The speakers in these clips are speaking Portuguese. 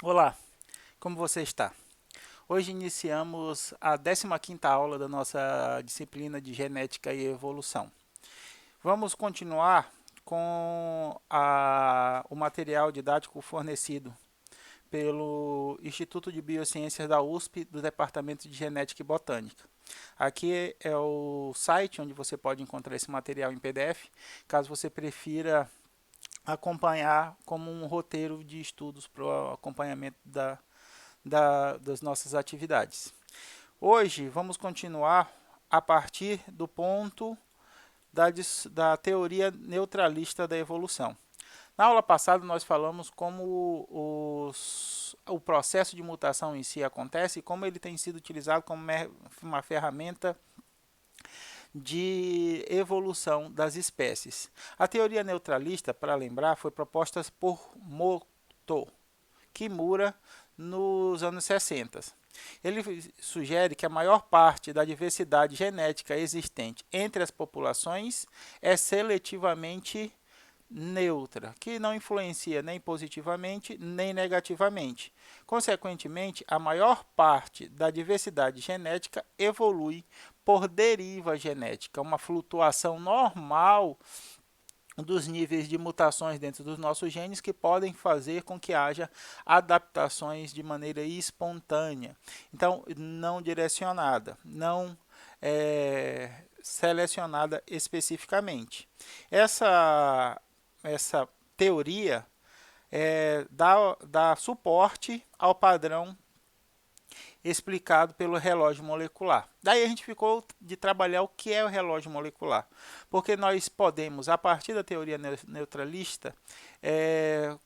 Olá, como você está? Hoje iniciamos a 15ª aula da nossa disciplina de Genética e Evolução. Vamos continuar com o material didático fornecido pelo Instituto de Biociências da USP, do Departamento de Genética e Botânica. Aqui é o site onde você pode encontrar esse material em PDF, caso você prefira acompanhar como um roteiro de estudos para o acompanhamento das nossas atividades. Hoje vamos continuar a partir do ponto da teoria neutralista da evolução. Na aula passada nós falamos como o processo de mutação em si acontece e como ele tem sido utilizado como uma ferramenta de evolução das espécies. A teoria neutralista, para lembrar, foi proposta por Moto Kimura nos anos 60. Ele sugere que a maior parte da diversidade genética existente entre as populações é seletivamente neutra, que não influencia nem positivamente nem negativamente. Consequentemente, a maior parte da diversidade genética evolui por deriva genética, uma flutuação normal dos níveis de mutações dentro dos nossos genes que podem fazer com que haja adaptações de maneira espontânea. Então, não direcionada, não selecionada especificamente. Essa teoria dá suporte ao padrão explicado pelo relógio molecular. Daí a gente ficou de trabalhar o que é o relógio molecular, porque nós podemos, a partir da teoria neutralista,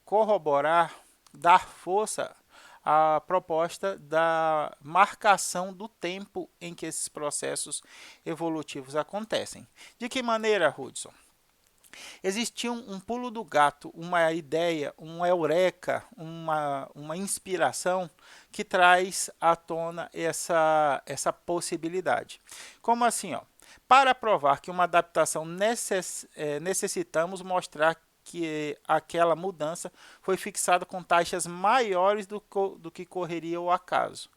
corroborar, dar força à proposta da marcação do tempo em que esses processos evolutivos acontecem. De que maneira, Hudson? Existia um pulo do gato, uma ideia, um eureka, uma inspiração que traz à tona essa possibilidade. Como assim? Ó? Para provar que uma adaptação necessitamos mostrar que aquela mudança foi fixada com taxas maiores do que correria o acaso.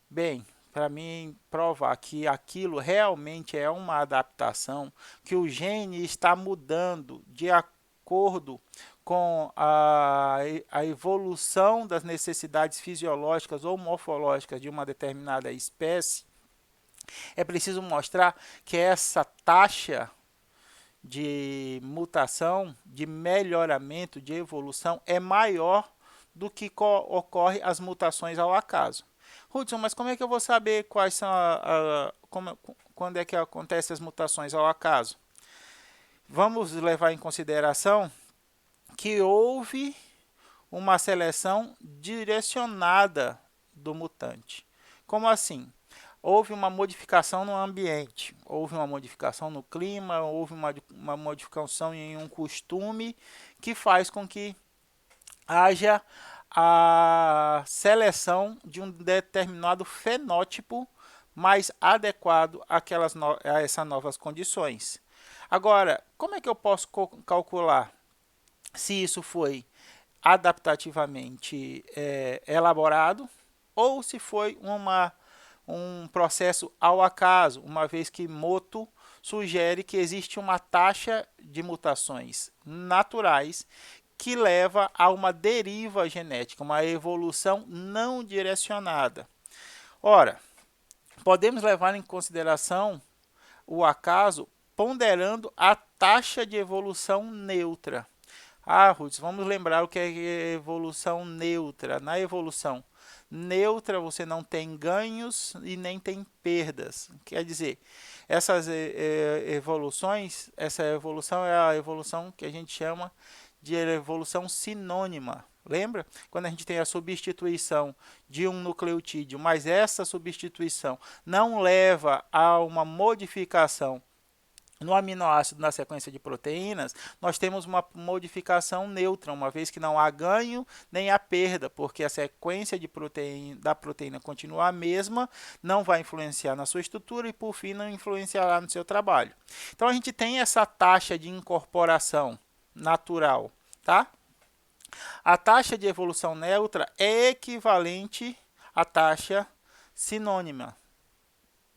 Bem, para mim provar que aquilo realmente é uma adaptação, que o gene está mudando de acordo com a evolução das necessidades fisiológicas ou morfológicas de uma determinada espécie, é preciso mostrar que essa taxa de mutação, de melhoramento, de evolução é maior do que ocorre as mutações ao acaso. Hudson, mas como é que eu vou saber quais são quando é que acontecem as mutações ao acaso? Vamos levar em consideração que houve uma seleção direcionada do mutante. Como assim? Houve uma modificação no ambiente, houve uma modificação no clima, houve uma modificação em um costume que faz com que haja a seleção de um determinado fenótipo mais adequado a essas novas condições. Agora, como é que eu posso calcular se isso foi adaptativamente elaborado ou se foi um processo ao acaso, uma vez que Moto sugere que existe uma taxa de mutações naturais que leva a uma deriva genética, uma evolução não direcionada. Ora, podemos levar em consideração o acaso ponderando a taxa de evolução neutra. Ruth, vamos lembrar o que é evolução neutra. Na evolução neutra você não tem ganhos e nem tem perdas. Quer dizer, essas evoluções, essa evolução é a evolução que a gente chama de evolução sinônima. Lembra? Quando a gente tem a substituição de um nucleotídeo, mas essa substituição não leva a uma modificação no aminoácido na sequência de proteínas, nós temos uma modificação neutra, uma vez que não há ganho nem há perda, porque a sequência da proteína continua a mesma, não vai influenciar na sua estrutura e, por fim, não influenciará no seu trabalho. Então, a gente tem essa taxa de incorporação natural, tá? A taxa de evolução neutra é equivalente à taxa sinônima.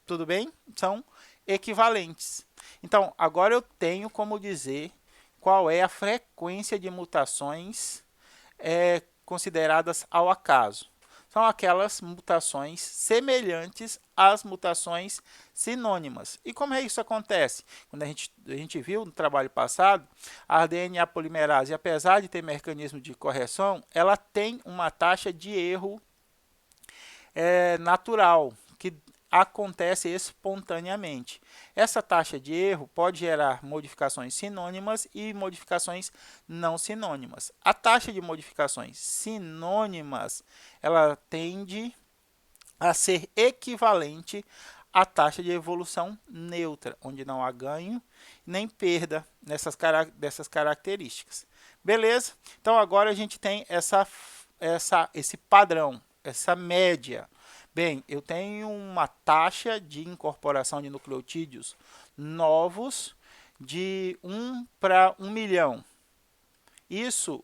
Tudo bem? São equivalentes. Então, agora eu tenho como dizer qual é a frequência de mutações consideradas ao acaso. São aquelas mutações semelhantes às mutações sinônimas. E como é que isso acontece? Quando a gente viu no trabalho passado, a DNA polimerase, apesar de ter mecanismo de correção, ela tem uma taxa de erro natural, que acontece espontaneamente. Essa taxa de erro pode gerar modificações sinônimas e modificações não sinônimas. A taxa de modificações sinônimas, ela tende a ser equivalente à taxa de evolução neutra, onde não há ganho nem perda dessas características. Beleza? Então agora a gente tem esse padrão, essa média. Bem, eu tenho uma taxa de incorporação de nucleotídeos novos de 1 para 1 milhão. Isso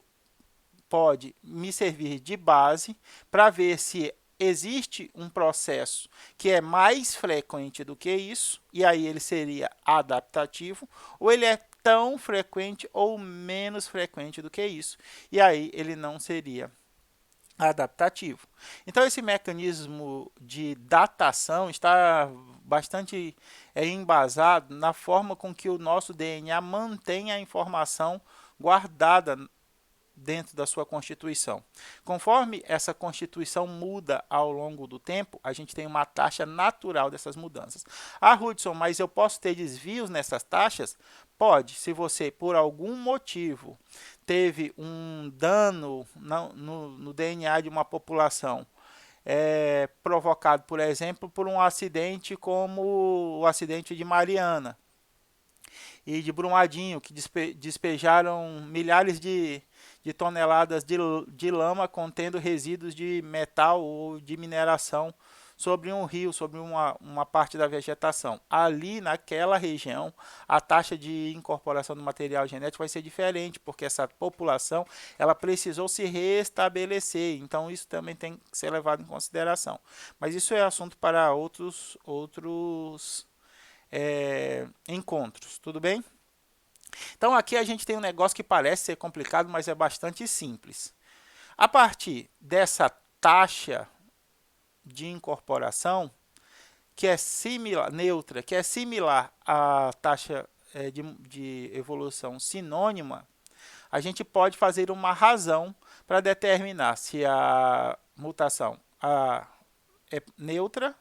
pode me servir de base para ver se existe um processo que é mais frequente do que isso, e aí ele seria adaptativo, ou ele é tão frequente ou menos frequente do que isso, e aí ele não seria adaptativo. Então, esse mecanismo de datação está bastante embasado na forma com que o nosso DNA mantém a informação guardada dentro da sua constituição. Conforme essa constituição muda ao longo do tempo, a gente tem uma taxa natural dessas mudanças. Ah, Hudson, mas eu posso ter desvios nessas taxas? Pode, se você, por algum motivo, teve um dano no DNA de uma população, provocado, por exemplo, por um acidente como o acidente de Mariana e de Brumadinho, que despejaram milhares de toneladas de lama contendo resíduos de metal ou de mineração sobre um rio, sobre uma parte da vegetação. Ali, naquela região, a taxa de incorporação do material genético vai ser diferente, porque essa população ela precisou se restabelecer. Então, isso também tem que ser levado em consideração. Mas isso é assunto para outros encontros, tudo bem? Então aqui a gente tem um negócio que parece ser complicado, mas é bastante simples. A partir dessa taxa de incorporação, que é similar, neutra, que é similar à taxa de evolução sinônima, a gente pode fazer uma razão para determinar se a mutação é neutra,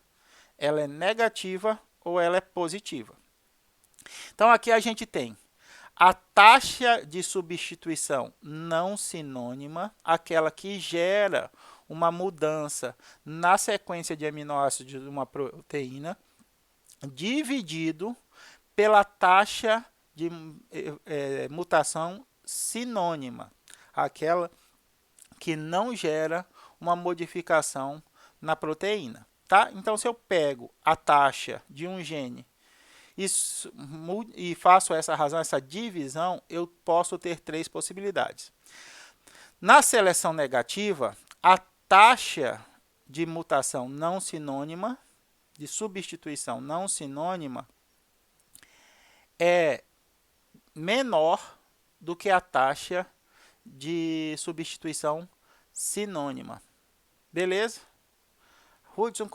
ela é negativa ou ela é positiva. Então aqui a gente tem a taxa de substituição não sinônima, aquela que gera uma mudança na sequência de aminoácidos de uma proteína, dividido pela taxa de mutação sinônima, aquela que não gera uma modificação na proteína. Tá? Então, se eu pego a taxa de um gene e faço essa razão, essa divisão, eu posso ter três possibilidades. Na seleção negativa, a taxa de mutação não sinônima, de substituição não sinônima, é menor do que a taxa de substituição sinônima. Beleza? Hudson,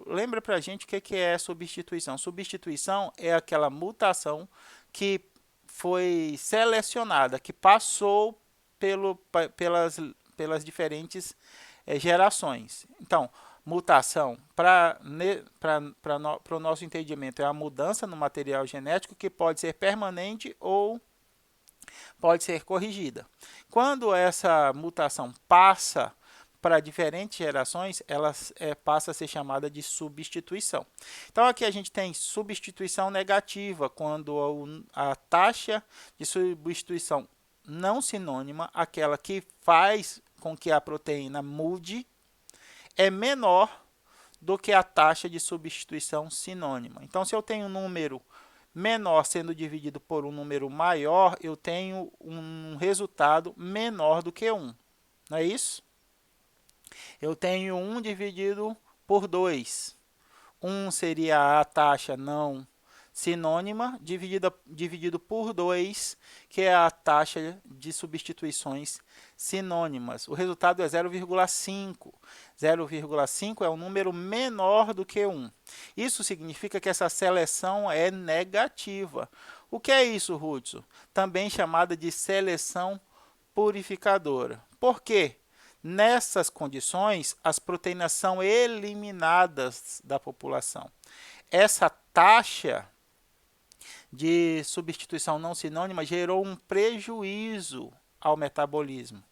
lembra para a gente o que é substituição? Substituição é aquela mutação que foi selecionada, que passou pelas diferentes gerações. Então, mutação, para o nosso entendimento, é a mudança no material genético que pode ser permanente ou pode ser corrigida. Quando essa mutação passa para diferentes gerações, ela passa a ser chamada de substituição. Então, aqui a gente tem substituição negativa, quando a taxa de substituição não sinônima, aquela que faz com que a proteína mude, é menor do que a taxa de substituição sinônima. Então, se eu tenho um número menor sendo dividido por um número maior, eu tenho um resultado menor do que 1. Não é isso? Eu tenho 1 dividido por 2. 1 seria a taxa não sinônima, dividido por 2, que é a taxa de substituições sinônimas. O resultado é 0,5. 0,5 é um número menor do que 1. Isso significa que essa seleção é negativa. O que é isso, Hudson? Também chamada de seleção purificadora. Por quê? Nessas condições, as proteínas são eliminadas da população. Essa taxa de substituição não sinônima gerou um prejuízo ao metabolismo.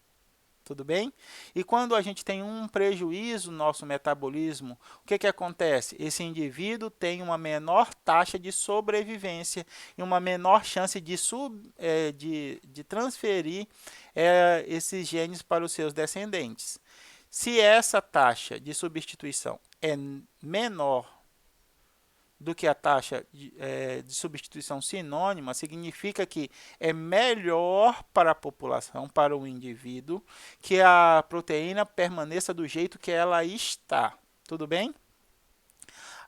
Tudo bem? E quando a gente tem um prejuízo no nosso metabolismo, o que acontece? Esse indivíduo tem uma menor taxa de sobrevivência e uma menor chance de transferir esses genes para os seus descendentes. Se essa taxa de substituição é menor do que a taxa de substituição sinônima, significa que é melhor para a população, para o indivíduo, que a proteína permaneça do jeito que ela está. Tudo bem?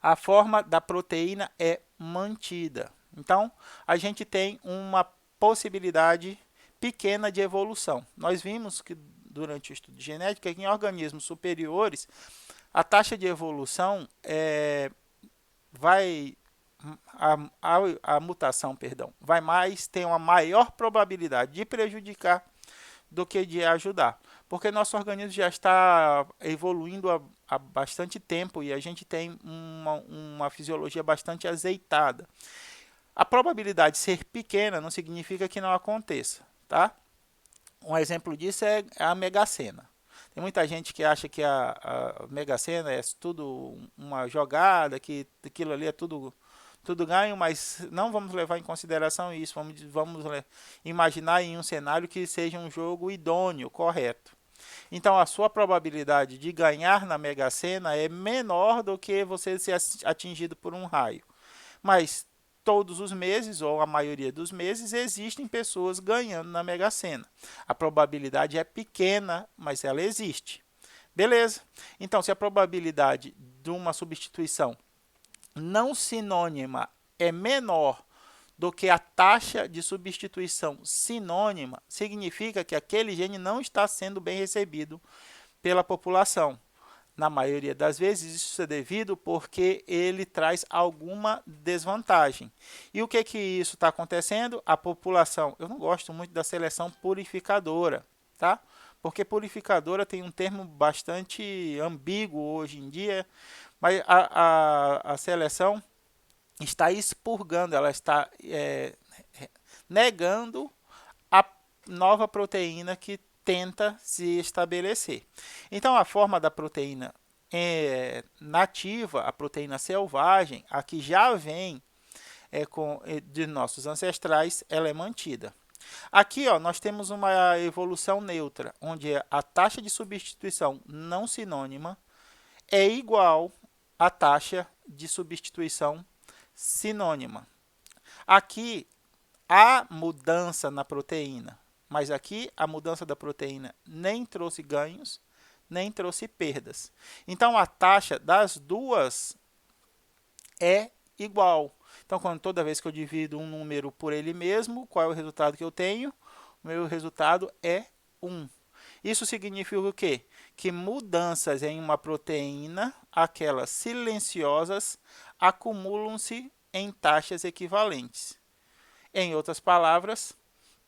A forma da proteína é mantida. Então, a gente tem uma possibilidade pequena de evolução. Nós vimos que durante o estudo de genética, que em organismos superiores, a taxa de evolução a mutação, tem uma maior probabilidade de prejudicar do que de ajudar, porque nosso organismo já está evoluindo há bastante tempo e a gente tem uma fisiologia bastante azeitada. A probabilidade de ser pequena não significa que não aconteça, tá? Um exemplo disso é a Mega Sena. Tem muita gente que acha que a Mega Sena é tudo uma jogada, que aquilo ali é tudo ganho, mas não vamos levar em consideração isso. Vamos imaginar em um cenário que seja um jogo idôneo, correto. Então, a sua probabilidade de ganhar na Mega Sena é menor do que você ser atingido por um raio. Mas todos os meses, ou a maioria dos meses, existem pessoas ganhando na Mega Sena. A probabilidade é pequena, mas ela existe. Beleza? Então, se a probabilidade de uma substituição não sinônima é menor do que a taxa de substituição sinônima, significa que aquele gene não está sendo bem recebido pela população. Na maioria das vezes, isso é devido porque ele traz alguma desvantagem. E o que isso está acontecendo? A população, eu não gosto muito da seleção purificadora, tá? Porque purificadora tem um termo bastante ambíguo hoje em dia, mas a seleção está expurgando, ela está negando a nova proteína que tenta se estabelecer. Então, a forma da proteína nativa, a proteína selvagem, a que já vem de nossos ancestrais, ela é mantida. Aqui nós temos uma evolução neutra, onde a taxa de substituição não sinônima é igual à taxa de substituição sinônima. Aqui há mudança na proteína, mas aqui a mudança da proteína nem trouxe ganhos, nem trouxe perdas. Então, a taxa das duas é igual. Então, toda vez que eu divido um número por ele mesmo, qual é o resultado que eu tenho? O meu resultado é 1. Isso significa o quê? Que mudanças em uma proteína, aquelas silenciosas, acumulam-se em taxas equivalentes. Em outras palavras,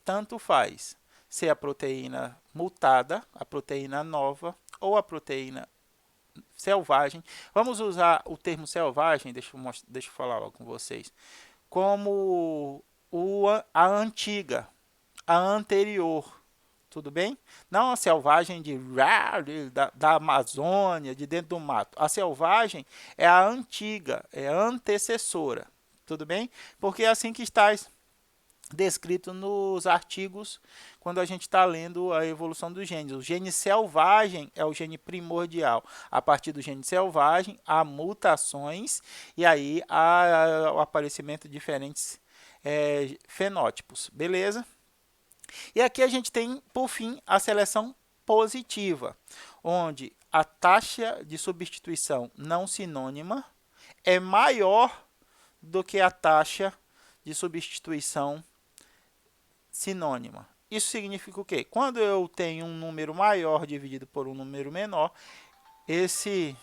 tanto faz ser a proteína mutada, a proteína nova ou a proteína selvagem. Vamos usar o termo selvagem, deixa eu falar com vocês, como a antiga, a anterior. Tudo bem? Não a selvagem da Amazônia, de dentro do mato. A selvagem é a antiga, é a antecessora. Tudo bem? Porque é assim que está descrito nos artigos quando a gente está lendo a evolução dos genes. O gene selvagem é o gene primordial. A partir do gene selvagem, há mutações e aí há o aparecimento de diferentes fenótipos. Beleza? E aqui a gente tem, por fim, a seleção positiva, onde a taxa de substituição não sinônima é maior do que a taxa de substituição sinônima. Isso significa o quê? Quando eu tenho um número maior dividido por um número menor, esse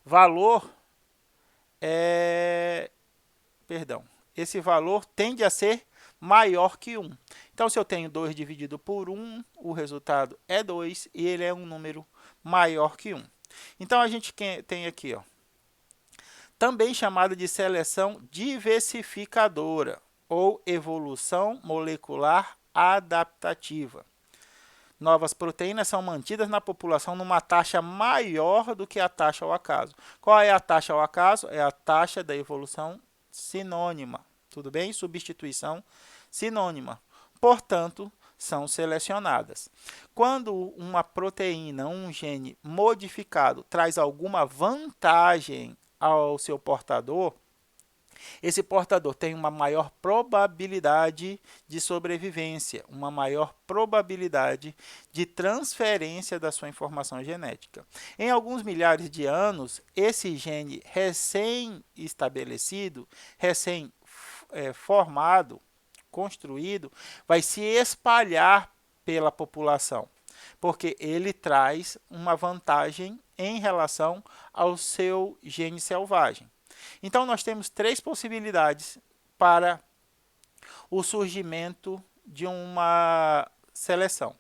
valor esse valor tende a ser maior que 1. Então, se eu tenho 2 dividido por 1, o resultado é 2 e ele é um número maior que 1. Então, a gente tem aqui, ó, também chamada de seleção diversificadora ou evolução molecular adaptativa. Novas proteínas são mantidas na população numa taxa maior do que a taxa ao acaso. Qual é a taxa ao acaso? É a taxa da evolução sinônima. Tudo bem? Substituição sinônima. Portanto, são selecionadas. Quando uma proteína, um gene modificado, traz alguma vantagem ao seu portador, esse portador tem uma maior probabilidade de sobrevivência, uma maior probabilidade de transferência da sua informação genética. Em alguns milhares de anos, esse gene recém-estabelecido, recém-formado, construído, vai se espalhar pela população, porque ele traz uma vantagem em relação ao seu gene selvagem. Então, nós temos 3 possibilidades para o surgimento de uma seleção.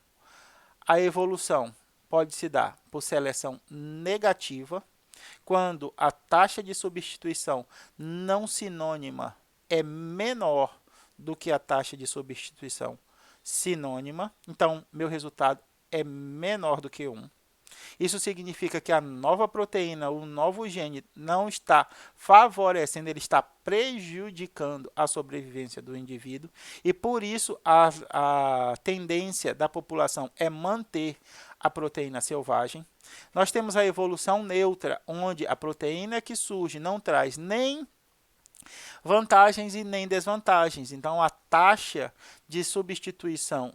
A evolução pode se dar por seleção negativa, quando a taxa de substituição não sinônima é menor do que a taxa de substituição sinônima. Então, meu resultado é menor do que 1. Isso significa que a nova proteína, o novo gene, não está favorecendo, ele está prejudicando a sobrevivência do indivíduo e, por isso, a tendência da população é manter a proteína selvagem. Nós temos a evolução neutra, onde a proteína que surge não traz nem vantagens e nem desvantagens. Então, a taxa de substituição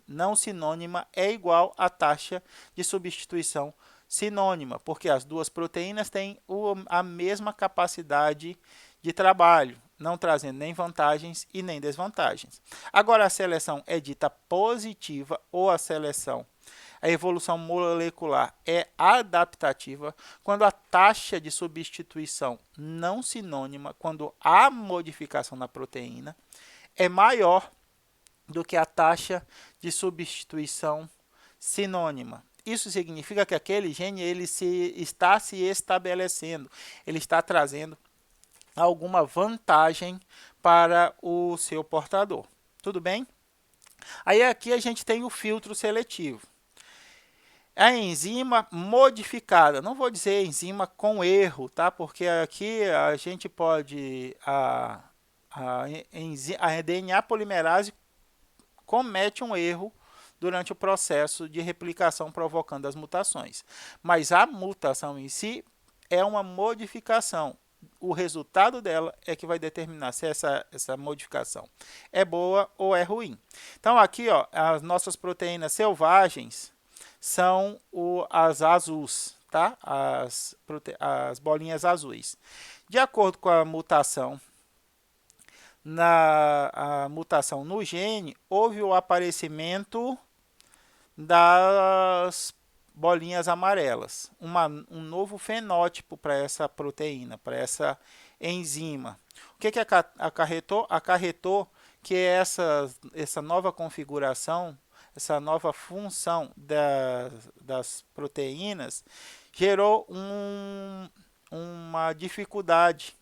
não sinônima é igual à taxa de substituição sinônima, porque as duas proteínas têm a mesma capacidade de trabalho, não trazendo nem vantagens e nem desvantagens. Agora, a seleção é dita positiva ou a evolução molecular é adaptativa quando a taxa de substituição não sinônima, quando há modificação na proteína, é maior do que a taxa de substituição sinônima. Isso significa que aquele gene está se estabelecendo, ele está trazendo alguma vantagem para o seu portador. Tudo bem? Aí aqui a gente tem o filtro seletivo. A enzima modificada, não vou dizer enzima com erro, tá? Porque aqui a gente pode, a DNA polimerase comete um erro durante o processo de replicação provocando as mutações. Mas a mutação em si é uma modificação. O resultado dela é que vai determinar se essa modificação é boa ou é ruim. Então aqui, ó, as nossas proteínas selvagens são as azuis, tá? As bolinhas azuis. De acordo com a mutação no gene, houve o aparecimento das bolinhas amarelas, um novo fenótipo para essa proteína, para essa enzima. O que acarretou? Acarretou que essa nova configuração, essa nova função das proteínas gerou uma dificuldade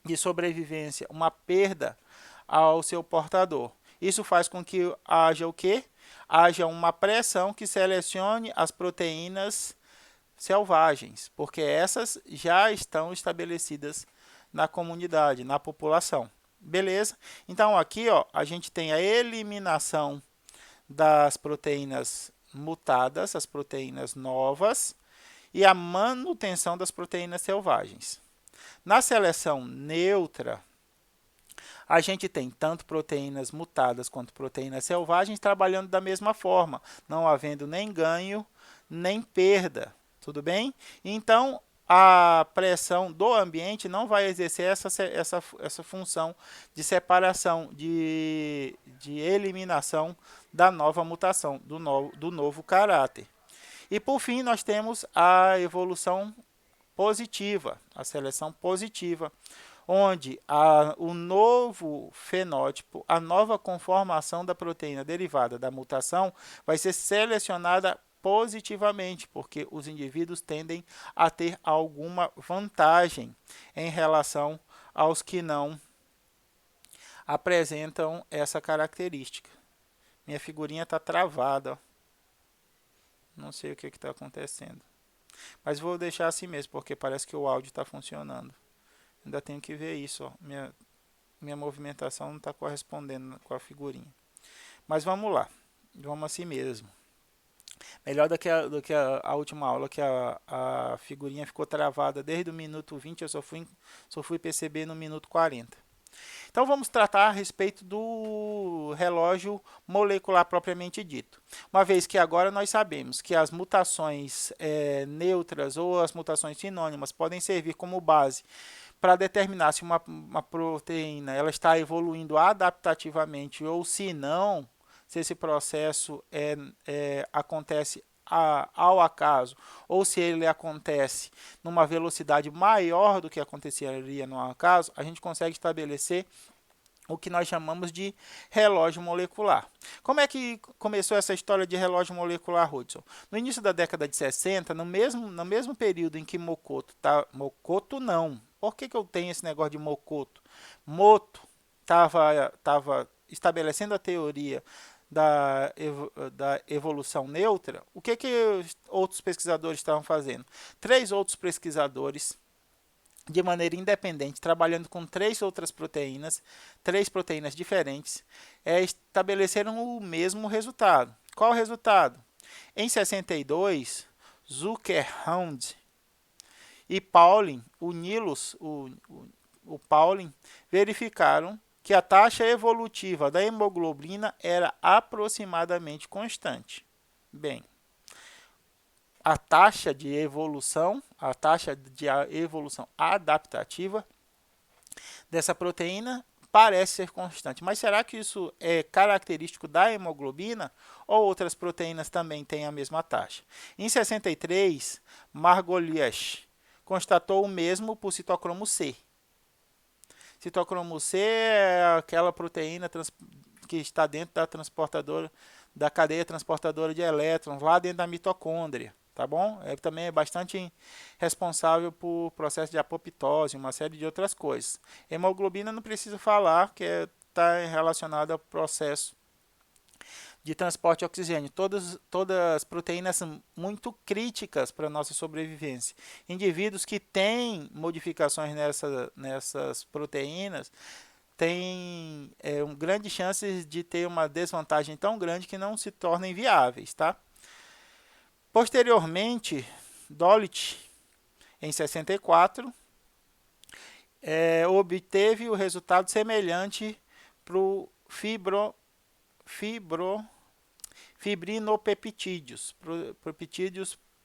de sobrevivência, uma perda ao seu portador. Isso faz com que haja o quê? Haja uma pressão que selecione as proteínas selvagens, porque essas já estão estabelecidas na comunidade, na população. Beleza? Então aqui ó, a gente tem a eliminação das proteínas mutadas, as proteínas novas, e a manutenção das proteínas selvagens. Na seleção neutra, a gente tem tanto proteínas mutadas quanto proteínas selvagens trabalhando da mesma forma, não havendo nem ganho, nem perda, tudo bem? Então, a pressão do ambiente não vai exercer essa função de separação, de eliminação da nova mutação, do novo caráter. E, por fim, nós temos a evolução positiva, a seleção positiva, onde o novo fenótipo, a nova conformação da proteína derivada da mutação vai ser selecionada positivamente, porque os indivíduos tendem a ter alguma vantagem em relação aos que não apresentam essa característica. Minha figurinha está travada, ó. Não sei o que está acontecendo. Mas vou deixar assim mesmo, porque parece que o áudio está funcionando. Ainda tenho que ver isso, ó. Minha movimentação não está correspondendo com a figurinha. Mas vamos lá, vamos assim mesmo. Melhor do que a última aula, que a figurinha ficou travada desde o minuto 20, eu só fui perceber no minuto 40. Então vamos tratar a respeito do relógio molecular propriamente dito. Uma vez que agora nós sabemos que as mutações neutras ou as mutações sinônimas podem servir como base para determinar se uma proteína ela está evoluindo adaptativamente ou se não, se esse processo acontece ao acaso, ou se ele acontece numa velocidade maior do que aconteceria no acaso, a gente consegue estabelecer o que nós chamamos de relógio molecular. Como é que começou essa história de relógio molecular, Hudson? No início da década de 60, no mesmo período em que Mokoto não. Por que eu tenho esse negócio de Mokoto? Moto estava estabelecendo a teoria da evolução neutra. O que os outros pesquisadores estavam fazendo? 3 outros pesquisadores, de maneira independente, trabalhando com 3 outras proteínas, 3 proteínas diferentes, estabeleceram o mesmo resultado. Qual o resultado? Em 62, Zuckerhand e Pauling, o Pauling, verificaram que a taxa evolutiva da hemoglobina era aproximadamente constante. Bem, a taxa de evolução adaptativa dessa proteína parece ser constante. Mas será que isso é característico da hemoglobina ou outras proteínas também têm a mesma taxa? Em 63, Margoliouth constatou o mesmo por citocromo C. Citocromo C é aquela proteína que está dentro da cadeia transportadora de elétrons, lá dentro da mitocôndria, tá bom? Também é bastante responsável por processo de apoptose, uma série de outras coisas. Hemoglobina não preciso falar, que está relacionada ao processo de transporte de oxigênio. Todas as proteínas são muito críticas para a nossa sobrevivência. Indivíduos que têm modificações nessas proteínas têm grandes chances de ter uma desvantagem tão grande que não se tornem viáveis. Tá? Posteriormente, Dolitt, em 64, obteve o resultado semelhante para o fibrinopeptídeos.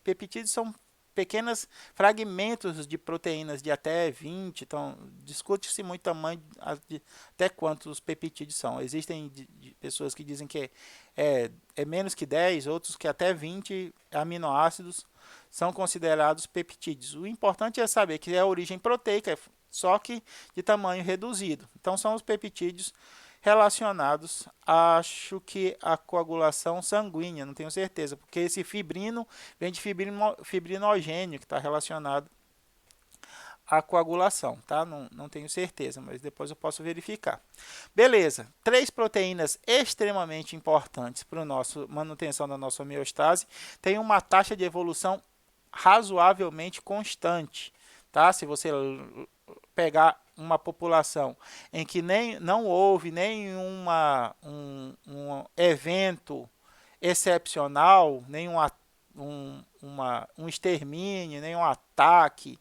Peptídeos são pequenos fragmentos de proteínas de até 20, então discute-se muito tamanho, até quantos peptídeos são. Existem pessoas que dizem que é menos que 10, outros que até 20 aminoácidos são considerados peptídeos. O importante é saber que é a origem proteica, só que de tamanho reduzido. Então são os peptídeos relacionados, acho que a coagulação sanguínea, não tenho certeza, porque esse fibrino vem de fibrinogênio, que está relacionado à coagulação, tá? Não tenho certeza, mas depois eu posso verificar. Beleza, 3 proteínas extremamente importantes para a manutenção da nossa homeostase, tem uma taxa de evolução razoavelmente constante, tá? Se você pegar uma população em que não houve nenhum um evento excepcional, um extermínio, nenhum ataque,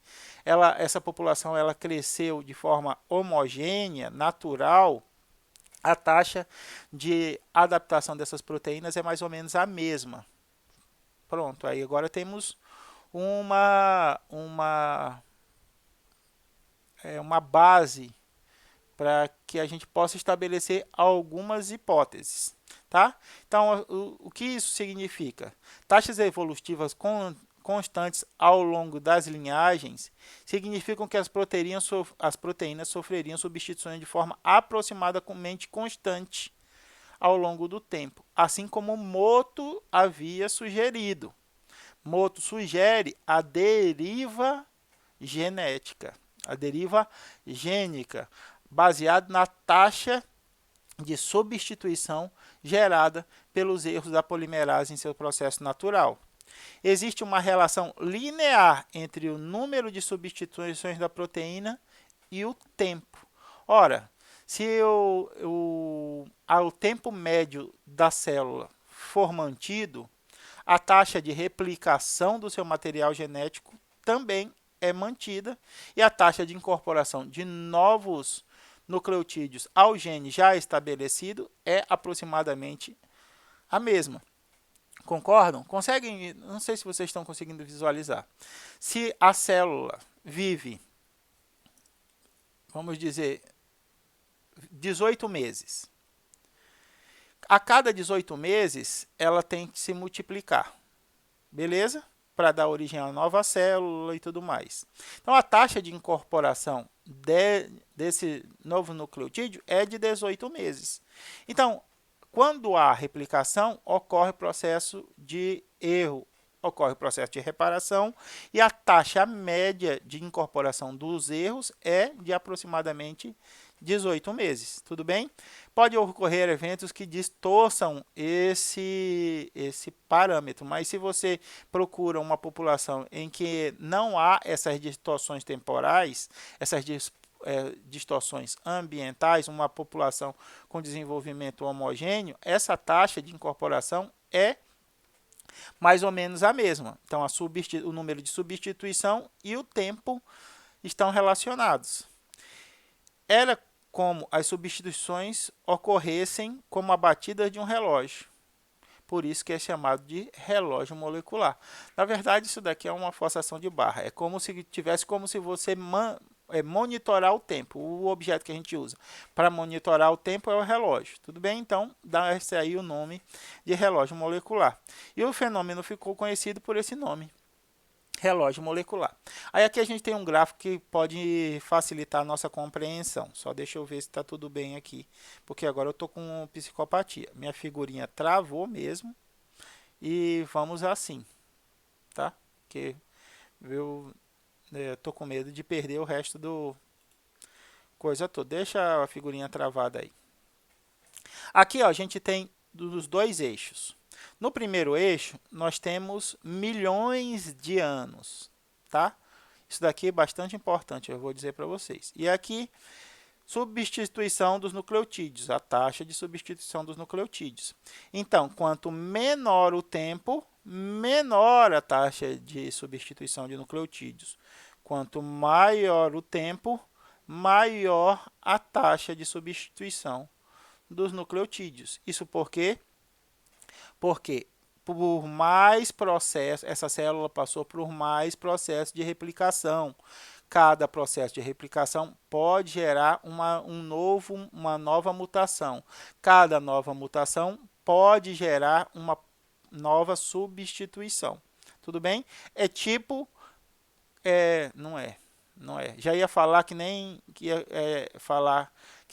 essa população ela cresceu de forma homogênea, natural, a taxa de adaptação dessas proteínas é mais ou menos a mesma. Pronto, aí agora temos uma base para que a gente possa estabelecer algumas hipóteses. Tá? Então, o que isso significa? Taxas evolutivas constantes ao longo das linhagens significam que as proteínas sofreriam substituições de forma aproximadamente constante ao longo do tempo, assim como Moto havia sugerido. Moto sugere a deriva genética, a deriva gênica, baseada na taxa de substituição gerada pelos erros da polimerase em seu processo natural. Existe uma relação linear entre o número de substituições da proteína e o tempo. Ora, se o tempo médio da célula for mantido, a taxa de replicação do seu material genético também é mantida e a taxa de incorporação de novos nucleotídeos ao gene já estabelecido é aproximadamente a mesma. Concordam? Conseguem? Não sei se vocês estão conseguindo visualizar. Se a célula vive, vamos dizer, 18 meses. A cada 18 meses, ela tem que se multiplicar. Beleza? Para dar origem a nova célula e tudo mais. Então, a taxa de incorporação desse novo nucleotídeo é de 18 meses. Então, quando há replicação, ocorre o processo de erro, ocorre o processo de reparação e a taxa média de incorporação dos erros é de aproximadamente 18 meses, tudo bem? Pode ocorrer eventos que distorçam esse parâmetro, mas se você procura uma população em que não há essas distorções temporais, essas distorções ambientais, uma população com desenvolvimento homogêneo, essa taxa de incorporação é mais ou menos a mesma. Então, o número de substituição e o tempo estão relacionados. Era como as substituições ocorressem como a batida de um relógio. Por isso que é chamado de relógio molecular. Na verdade, isso daqui é uma forçação de barra. É como se você monitorar o tempo. O objeto que a gente usa para monitorar o tempo é o relógio. Tudo bem? Então, dá-se aí o nome de relógio molecular. E o fenômeno ficou conhecido por esse nome, relógio molecular. Aí aqui a gente tem um gráfico que pode facilitar a nossa compreensão. Só deixa eu ver se está tudo bem aqui, porque agora eu estou com psicopatia. Minha figurinha travou mesmo e vamos assim, tá? Porque eu estou com medo de perder o resto do coisa toda. Deixa a figurinha travada aí. Aqui ó, a gente tem dos dois eixos. No primeiro eixo, nós temos milhões de anos, tá? Isso daqui é bastante importante, eu vou dizer para vocês. E aqui, substituição dos nucleotídeos, a taxa de substituição dos nucleotídeos. Então, quanto menor o tempo, menor a taxa de substituição de nucleotídeos. Quanto maior o tempo, maior a taxa de substituição dos nucleotídeos. Isso porque por mais processos, essa célula passou por mais processos de replicação. Cada processo de replicação pode gerar uma nova mutação. Cada nova mutação pode gerar uma nova substituição. Tudo bem? É tipo... não é. Já ia falar que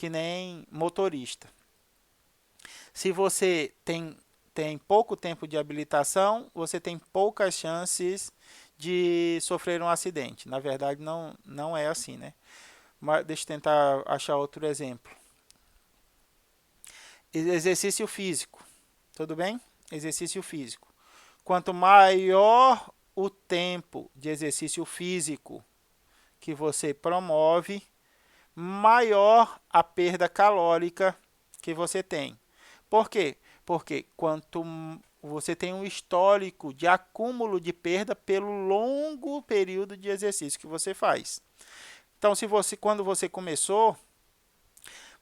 nem motorista. Se você tem pouco tempo de habilitação, você tem poucas chances de sofrer um acidente. Na verdade, não é assim, né? Mas deixa eu tentar achar outro exemplo. Exercício físico. Tudo bem? Exercício físico. Quanto maior o tempo de exercício físico que você promove, maior a perda calórica que você tem. Por quê? Porque quanto você tem um histórico de acúmulo de perda pelo longo período de exercício que você faz. Então, quando você começou,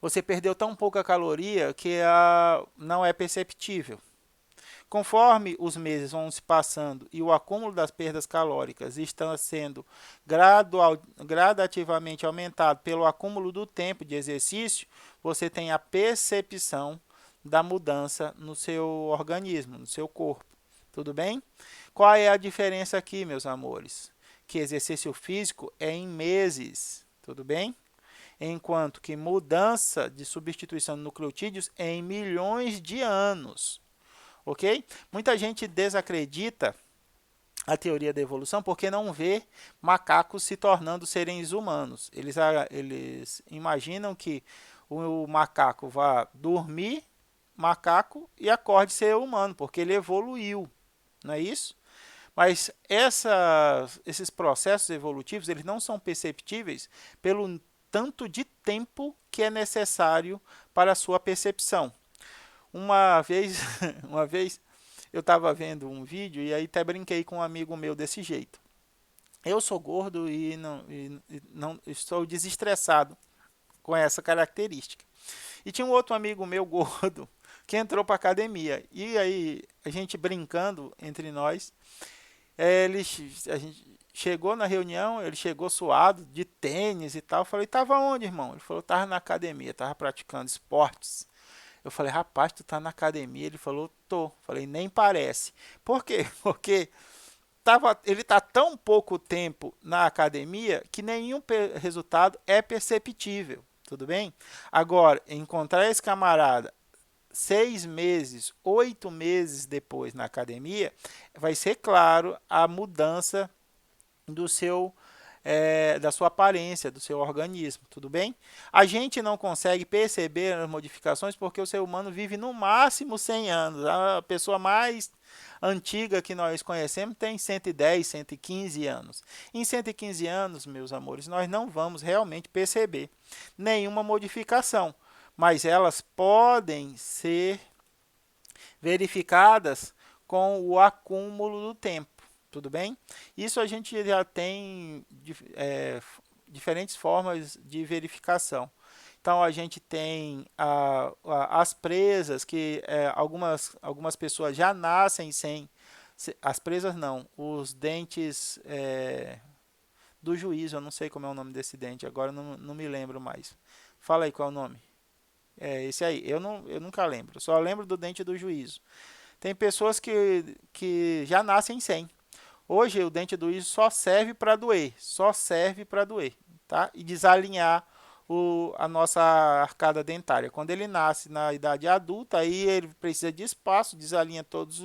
você perdeu tão pouca caloria que não é perceptível. Conforme os meses vão se passando e o acúmulo das perdas calóricas está sendo gradativamente aumentado pelo acúmulo do tempo de exercício, você tem a percepção da mudança no seu organismo, no seu corpo. Tudo bem? Qual é a diferença aqui, meus amores? Que exercício físico é em meses, tudo bem? Enquanto que mudança de substituição de nucleotídeos é em milhões de anos. Ok? Muita gente desacredita a teoria da evolução porque não vê macacos se tornando seres humanos. Eles imaginam que o macaco vá dormir macaco e acorde ser humano, porque ele evoluiu, não é isso? Mas esses processos evolutivos eles não são perceptíveis pelo tanto de tempo que é necessário para a sua percepção. Uma vez, uma vez eu estava vendo um vídeo e aí até brinquei com um amigo meu desse jeito. Eu sou gordo e não estou desestressado com essa característica. E tinha um outro amigo meu gordo que entrou para a academia. E aí a gente brincando entre nós, a gente chegou na reunião, ele chegou suado de tênis e tal. Eu falei, estava onde, irmão? Ele falou, estava na academia, estava praticando esportes. Eu falei, rapaz, tu tá na academia? Ele falou, tô. Falei, nem parece. Por quê? Porque ele está tão pouco tempo na academia que nenhum resultado é perceptível. Tudo bem? Agora, encontrar esse camarada 6 meses, 8 meses depois na academia, vai ser claro a mudança do da sua aparência, do seu organismo, tudo bem? A gente não consegue perceber as modificações porque o ser humano vive no máximo 100 anos. A pessoa mais antiga que nós conhecemos tem 110, 115 anos. Em 115 anos, meus amores, nós não vamos realmente perceber nenhuma modificação, mas elas podem ser verificadas com o acúmulo do tempo. Tudo bem? Isso a gente já tem diferentes formas de verificação. Então, a gente tem as presas, que algumas pessoas já nascem sem... As presas não, os dentes do juízo, eu não sei como é o nome desse dente, agora não me lembro mais. Fala aí qual é o nome. É esse aí, eu nunca lembro, só lembro do dente do juízo. Tem pessoas que já nascem sem. Hoje o dente do juízo só serve para doer, tá? E desalinhar a nossa arcada dentária. Quando ele nasce na idade adulta, aí ele precisa de espaço, desalinha todos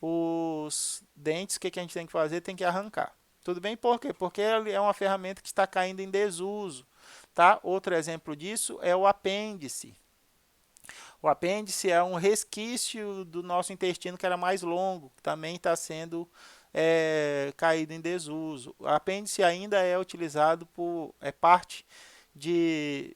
os dentes. O que a gente tem que fazer? Tem que arrancar. Tudo bem? Por quê? Porque é uma ferramenta que está caindo em desuso, tá? Outro exemplo disso é o apêndice. O apêndice é um resquício do nosso intestino que era mais longo, que também está sendo caído em desuso. O apêndice ainda é utilizado é parte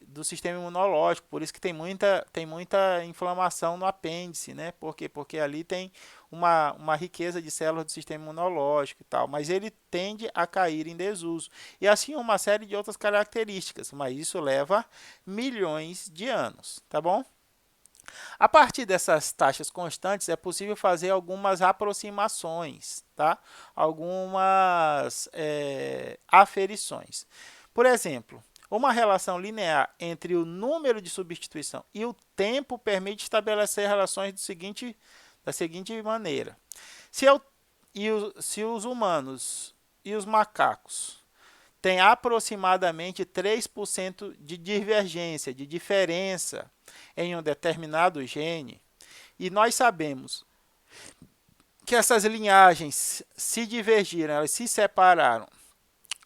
do sistema imunológico, por isso que tem muita inflamação no apêndice, né? Por quê? Porque ali tem uma riqueza de células do sistema imunológico e tal, mas ele tende a cair em desuso. E assim uma série de outras características, mas isso leva milhões de anos, tá bom? A partir dessas taxas constantes, é possível fazer algumas aproximações, tá? Algumas aferições. Por exemplo, uma relação linear entre o número de substituição e o tempo permite estabelecer relações da seguinte maneira. Se os humanos e os macacos têm aproximadamente 3% de divergência, de diferença em um determinado gene, e nós sabemos que essas linhagens se divergiram, elas se separaram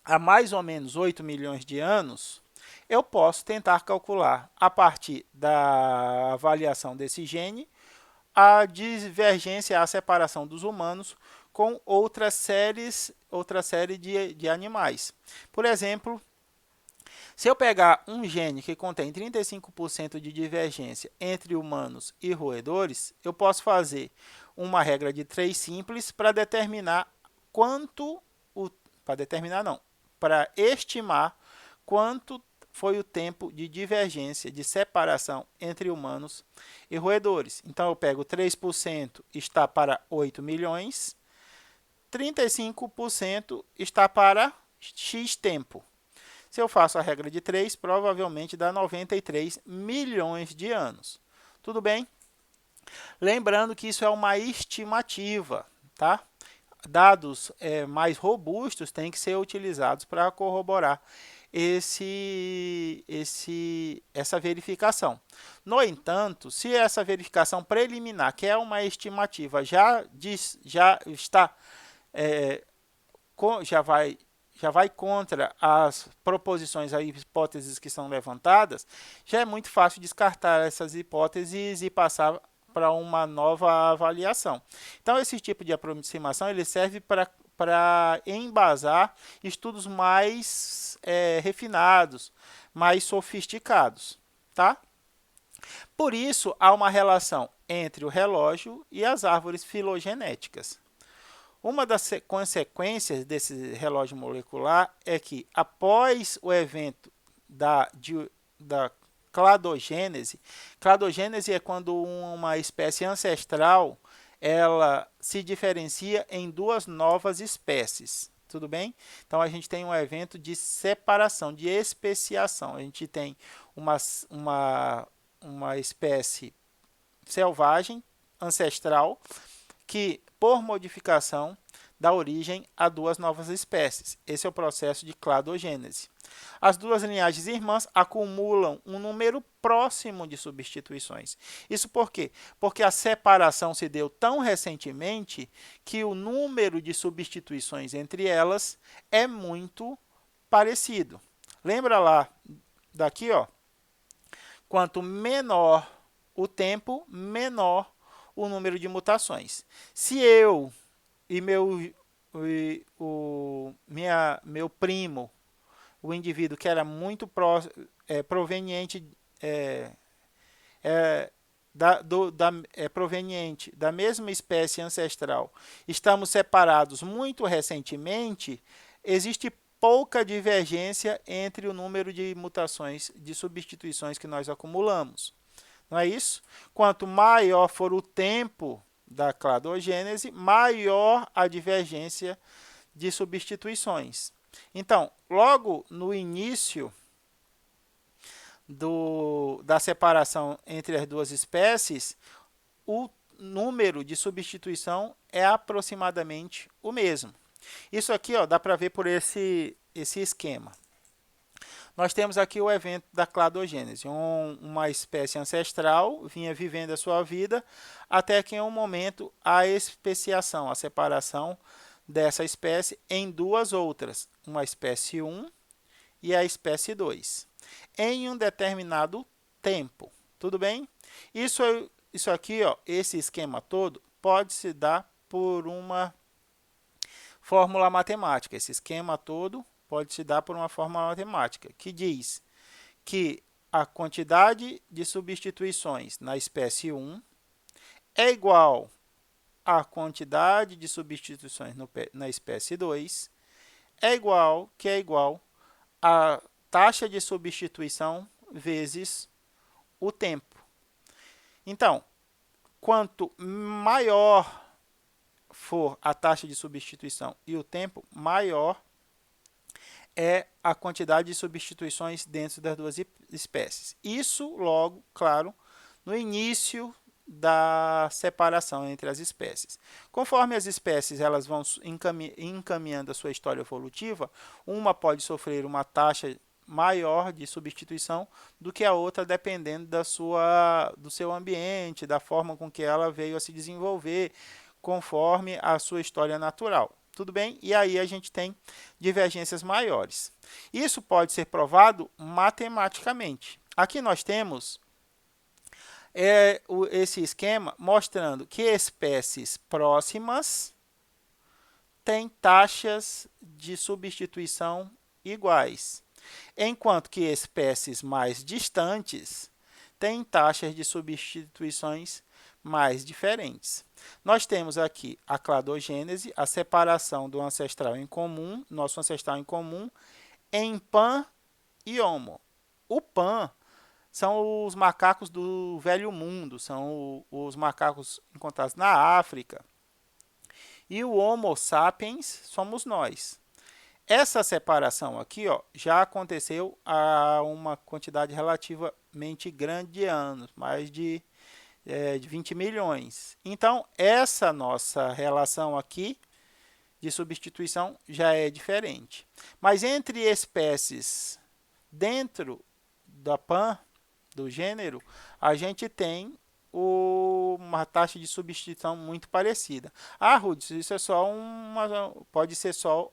há mais ou menos 8 milhões de anos, eu posso tentar calcular, a partir da avaliação desse gene, a divergência, a separação dos humanos com outra série de animais. Por exemplo, se eu pegar um gene que contém 35% de divergência entre humanos e roedores, eu posso fazer uma regra de 3 simples para determinar para estimar quanto foi o tempo de divergência, de separação entre humanos e roedores. Então, eu pego 3% está para 8 milhões, 35% está para X tempo. Se eu faço a regra de 3, provavelmente dá 93 milhões de anos. Tudo bem? Lembrando que isso é uma estimativa, tá? Dados mais robustos têm que ser utilizados para corroborar essa verificação. No entanto, se essa verificação preliminar, que é uma estimativa, já está já vai contra as proposições, as hipóteses que são levantadas, já é muito fácil descartar essas hipóteses e passar para uma nova avaliação. Então, esse tipo de aproximação ele serve para embasar estudos mais refinados, mais sofisticados, tá? Por isso, há uma relação entre o relógio e as árvores filogenéticas. Uma das consequências desse relógio molecular é que, após o evento da cladogênese, cladogênese é quando uma espécie ancestral ela se diferencia em duas novas espécies. Tudo bem? Então, a gente tem um evento de separação, de especiação. A gente tem uma espécie selvagem, ancestral, que, por modificação, dá origem a duas novas espécies. Esse é o processo de cladogênese. As duas linhagens irmãs acumulam um número próximo de substituições. Isso por quê? Porque a separação se deu tão recentemente que o número de substituições entre elas é muito parecido. Lembra lá daqui, ó, quanto menor o tempo, menor o número de mutações. Se eu e meu primo, o indivíduo que era muito proveniente proveniente da mesma espécie ancestral, estamos separados muito recentemente, existe pouca divergência entre o número de mutações, de substituições que nós acumulamos. Não é isso? Quanto maior for o tempo da cladogênese, maior a divergência de substituições. Então, logo no início da separação entre as duas espécies, o número de substituição é aproximadamente o mesmo. Isso aqui ó, dá para ver por esse esquema. Nós temos aqui o evento da cladogênese. Uma espécie ancestral vinha vivendo a sua vida até que em um momento a especiação, a separação dessa espécie em duas outras, uma espécie 1 e a espécie 2, em um determinado tempo. Tudo bem? Isso aqui, ó, esse esquema todo, pode se dar por uma fórmula matemática. Esse esquema todo pode se dar por uma fórmula matemática, que diz que a quantidade de substituições na espécie 1 é igual à quantidade de substituições na espécie 2, é igual à taxa de substituição vezes o tempo. Então, quanto maior for a taxa de substituição e o tempo, maior é a quantidade de substituições dentro das duas espécies. Isso, logo, claro, no início da separação entre as espécies. Conforme as espécies elas vão encaminhando a sua história evolutiva, uma pode sofrer uma taxa maior de substituição do que a outra, dependendo do seu ambiente, da forma com que ela veio a se desenvolver, conforme a sua história natural. Tudo bem? E aí a gente tem divergências maiores. Isso pode ser provado matematicamente. Aqui nós temos esse esquema mostrando que espécies próximas têm taxas de substituição iguais, enquanto que espécies mais distantes têm taxas de substituições mais diferentes. Nós temos aqui a cladogênese, a separação do ancestral em comum, nosso ancestral em comum, em Pan e Homo. O Pan são os macacos do Velho Mundo, são os macacos encontrados na África. E o Homo sapiens somos nós. Essa separação aqui, ó, já aconteceu há uma quantidade relativamente grande de anos, mais de 20 milhões. Então, essa nossa relação aqui de substituição já é diferente. Mas entre espécies dentro da Pan, do gênero, a gente tem uma taxa de substituição muito parecida. Ah, Rudes, isso é só pode ser só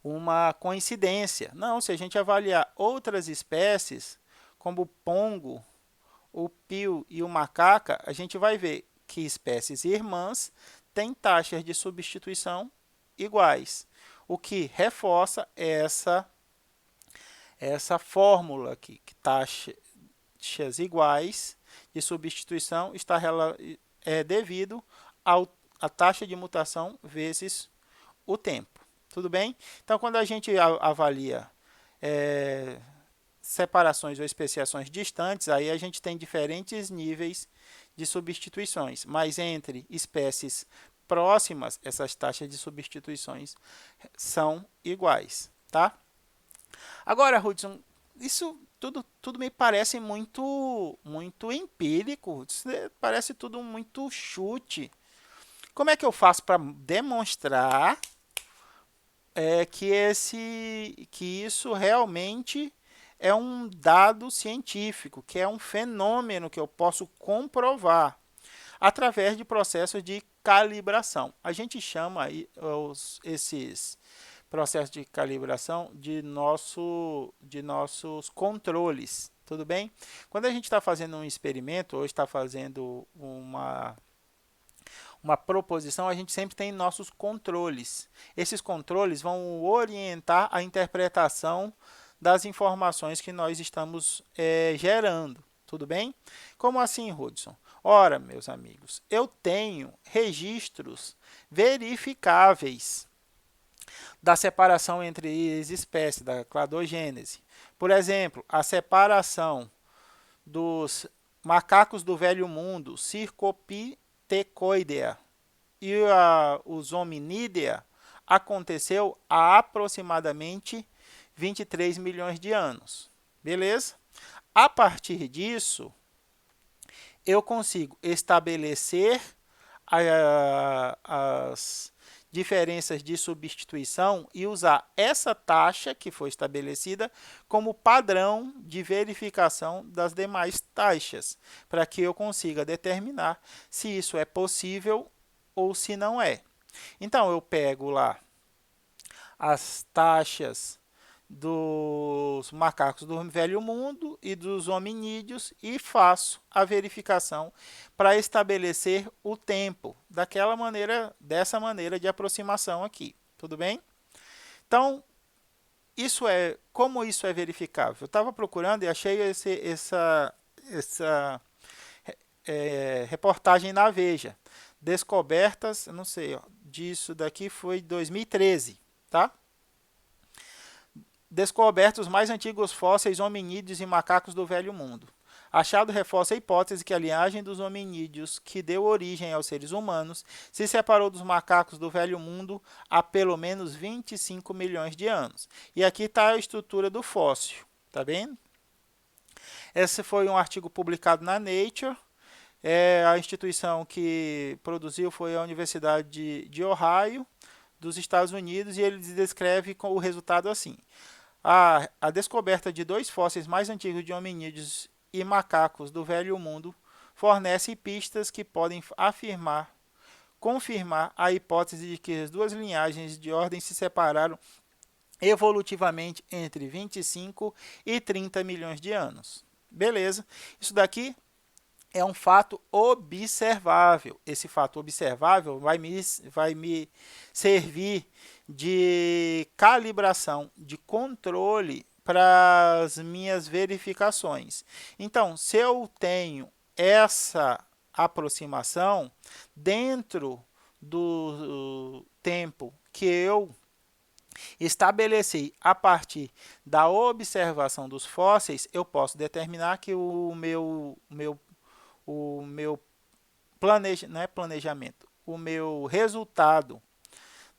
uma coincidência. Não, se a gente avaliar outras espécies, como o pongo, o pio e o macaca, a gente vai ver que espécies irmãs têm taxas de substituição iguais, o que reforça essa fórmula aqui, que taxas iguais de substituição está devido à taxa de mutação vezes o tempo. Tudo bem? Então, quando a gente avalia separações ou especiações distantes, aí a gente tem diferentes níveis de substituições, mas entre espécies próximas, essas taxas de substituições são iguais, tá? Agora, Hudson, isso tudo me parece muito empírico, parece tudo muito chute. Como é que eu faço para demonstrar que isso realmente é um dado científico, que é um fenômeno que eu posso comprovar através de processos de calibração? A gente chama aí esses processos de calibração de nossos controles, tudo bem? Quando a gente está fazendo um experimento ou está fazendo uma proposição, a gente sempre tem nossos controles. Esses controles vão orientar a interpretação das informações que nós estamos gerando. Tudo bem? Como assim, Hudson? Ora, meus amigos, eu tenho registros verificáveis da separação entre as espécies, da cladogênese. Por exemplo, a separação dos macacos do Velho Mundo, Cercopithecodea, e os hominídea aconteceu há aproximadamente 23 milhões de anos. Beleza? A partir disso, eu consigo estabelecer as diferenças de substituição e usar essa taxa que foi estabelecida como padrão de verificação das demais taxas, para que eu consiga determinar se isso é possível ou se não é. Então, eu pego lá as taxas dos macacos do Velho Mundo e dos hominídeos e faço a verificação para estabelecer o tempo dessa maneira de aproximação aqui. Tudo bem? Então, como isso é verificável? Eu estava procurando e achei essa reportagem na Veja. Descobertas, não sei, ó, disso daqui foi 2013, tá? Descobertos os mais antigos fósseis hominídeos e macacos do Velho Mundo. Achado reforça a hipótese que a linhagem dos hominídeos que deu origem aos seres humanos se separou dos macacos do Velho Mundo há pelo menos 25 milhões de anos. E aqui está a estrutura do fóssil, tá vendo? Esse foi um artigo publicado na Nature. A instituição que produziu foi a Universidade de Ohio, dos Estados Unidos, e ele descreve o resultado assim. A descoberta de dois fósseis mais antigos de hominídeos e macacos do Velho Mundo fornece pistas que podem confirmar a hipótese de que as duas linhagens de ordem se separaram evolutivamente entre 25 e 30 milhões de anos. Beleza? Isso daqui é um fato observável. Esse fato observável vai me servir de calibração, de controle para as minhas verificações. Então, se eu tenho essa aproximação dentro do tempo que eu estabeleci a partir da observação dos fósseis, eu posso determinar que o meu planejamento, o meu resultado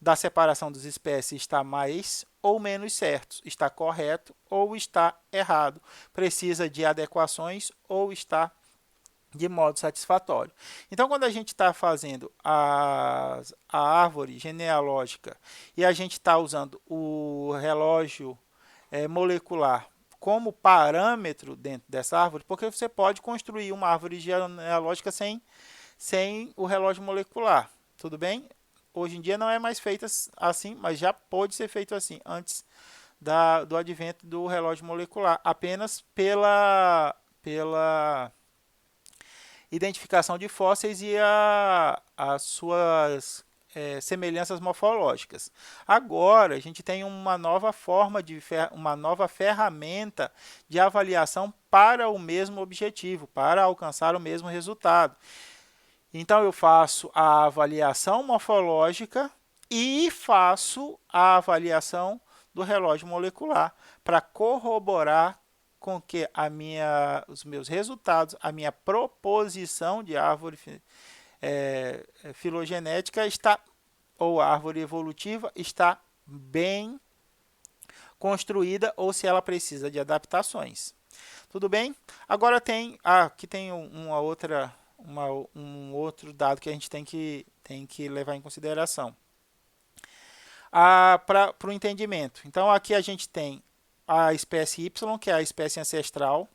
da separação das espécies está mais ou menos certo, está correto ou está errado, precisa de adequações ou está de modo satisfatório. Então, quando a gente está fazendo a árvore genealógica e a gente está usando o relógio molecular como parâmetro dentro dessa árvore, porque você pode construir uma árvore genealógica sem o relógio molecular, tudo bem? Hoje em dia não é mais feito assim, mas já pode ser feito assim, antes do advento do relógio molecular, apenas pela identificação de fósseis e as suas semelhanças morfológicas. Agora, a gente tem uma nova uma nova ferramenta de avaliação para o mesmo objetivo, para alcançar o mesmo resultado. Então, eu faço a avaliação morfológica e faço a avaliação do relógio molecular para corroborar com que os meus resultados, a minha proposição de árvore filogenética ou árvore evolutiva está bem construída ou se ela precisa de adaptações. Tudo bem? Agora aqui tem um outro dado que a gente tem que levar em consideração para o entendimento. Então, aqui a gente tem a espécie Y, que é a espécie ancestral,